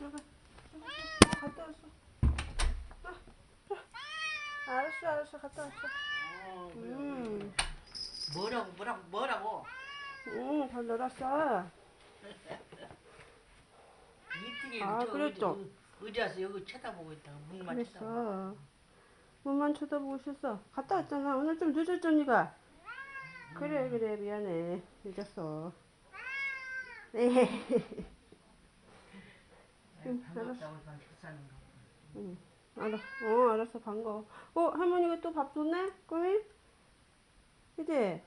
들어가. 갔다 왔어. 알았어, 갔다 왔어. 뭐라고? 잘 놀았어. 이틀이 아, 그랬죠. 어디 와서 여기 쳐다보고 있다가 문만 쳐다보고. 그랬어. 문만 쳐다보고 있었어. 갔다 왔잖아. 오늘 좀 늦었죠, 니가? 그래, 미안해. 늦었어. 네. 응, 알았어. 반갑다고만 식사는 거. 응, 알았어, 반가워. 할머니가 또 밥 줬네? 꼬미? 그지?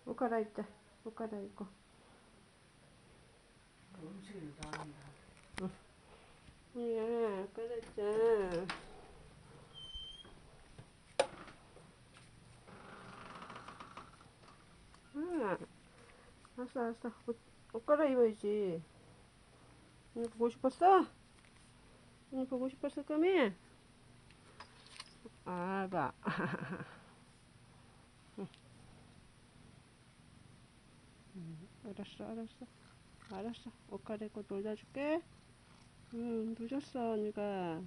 옷 갈아입자. 옷 갈아입고. 음식을 좋아한다. 예, 그랬지. 응, 알았어. 옷 갈아입어야지. 언니 보고 싶었어? 언니 보고 싶었어, 꼬미? 봐. 알았어. 옷 갈아입고 놀다 줄게. 늦었어, 언니가.